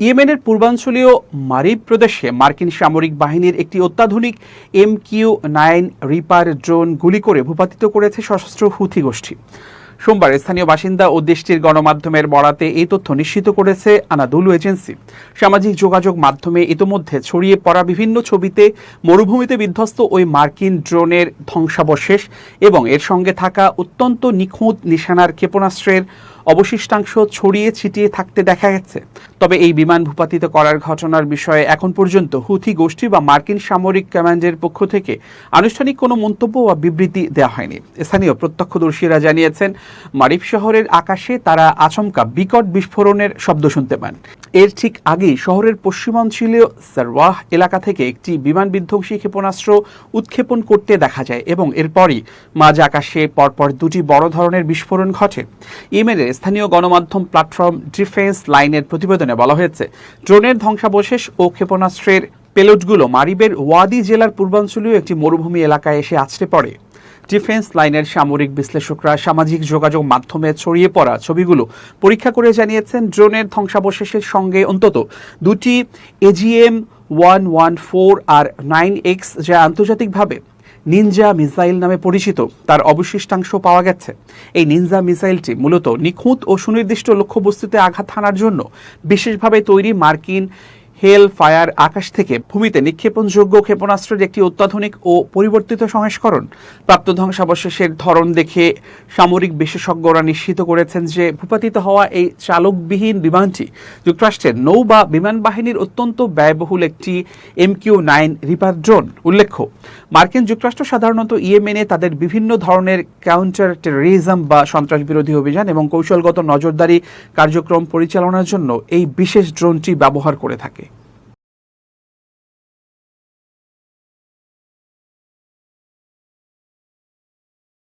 ইয়েমেনের পূর্বাঞ্চলীয় মারিব প্রদেশে মার্কিন সামরিক বাহিনীর একটি অত্যাধুনিক MQ-9 রিপার ড্রোন গুলি করে ভূপাতিত করেছে সশস্ত্র হুথি গোষ্ঠী। সোমবার স্থানীয় বাসিন্দা ও দেশটির গণমাধ্যমের বরাতে এই তথ্য নিশ্চিত করেছে আনাদুলু এজেন্সি। সামাজিক যোগাযোগ মাধ্যমে ইতোমধ্যে ছড়িয়ে পড়া বিভিন্ন ছবিতে মরুভূমিতে বিধ্বস্ত ওই মার্কিন ড্রোনের ধ্বংসাবশেষ এবং এর সঙ্গে থাকা অত্যন্ত নিখুঁত নিশানার ক্ষেপণাস্ত্রের অবশিষ্টাংশ ছড়িয়ে ছিটিয়ে থাকতে দেখা গেছে। তবে এই বিমান ভূপাতিত করার ঘটনার বিষয়ে এখন পর্যন্ত হুথি গোষ্ঠী বা মার্কিন সামরিক কমান্ডের পক্ষ থেকে আনুষ্ঠানিক কোনো মন্তব্য বা বিবৃতি দেওয়া হয়নি। স্থানীয় প্রত্যক্ষদর্শীরা জানিয়েছেন, মারিব শহরের আকাশে তারা আচমকা বিকট বিস্ফোরণের শব্দ শুনতে পান। এর ঠিক আগেই শহরের পশ্চিমাঞ্চলীয় সারওয়াহ এলাকা থেকে একটি বিমান বিধ্বংসী ক্ষেপণাস্ত্র উৎক্ষেপণ করতে দেখা যায় এবং এরপরই মাঝ আকাশে পরপর দুটি বড় ধরনের বিস্ফোরণ ঘটে। ইয়েমেনের স্থানীয় গণমাধ্যম প্ল্যাটফর্ম ডিফেন্স লাইনের প্রতিবেদনে বলা হয়েছে, ড্রোনের ধ্বংসাবশেষ ও ক্ষেপণাস্ত্রের পেলোডগুলো মারিবের ওয়াদি জেলার পূর্বাঞ্চলীয় একটি মরুভূমি এলাকায় এসে আছড়ে পড়ে। ডিফেন্স লাইনের সামরিক বিশ্লেষকরা সামাজিক যোগাযোগ মাধ্যমে ছড়িয়ে পড়া ছবিগুলো পরীক্ষা করে জানিয়েছেন, ড্রোনের ধ্বংসাবশেষের সঙ্গে অন্তত দুটি AGM-114 আর 9X, যা আন্তর্জাতিকভাবে নিনজা মিসাইল নামে পরিচিত, তার অবশিষ্টাংশ পাওয়া গেছে। এই নিনজা মিসাইলটি মূলত নিখুঁত ও সুনির্দিষ্ট লক্ষ্যবস্তুতে আঘাত হানার জন্য বিশেষভাবে তৈরি মার্কিন হেল ফায়ার আকাশ থেকে ভূমিতে নিক্ষেপণযোগ্য ক্ষেপণাস্ত্রের একটি অত্যাধুনিক ও পরিবর্তিত সংস্করণ। প্রাপ্ত ধ্বংসাবশেষের ধরন দেখে সামরিক বিশেষজ্ঞরা নিশ্চিত করেছেন যে ভূপাতিত হওয়া এই চালকবিহীন বিমানটি যুক্তরাষ্ট্রের নৌ বা বিমান বাহিনীর অত্যন্ত ব্যয়বহুল একটি MQ-9 রিপার ড্রোন। উল্লেখ্য, মার্কিন যুক্তরাষ্ট্র সাধারণত ইয়েমেনে তাদের বিভিন্ন ধরনের কাউন্টার টেররিজম বা সন্ত্রাস বিরোধী অভিযান এবং কৌশলগত নজরদারি কার্যক্রম পরিচালনার জন্য এই বিশেষ ড্রোনটি ব্যবহার করে থাকে।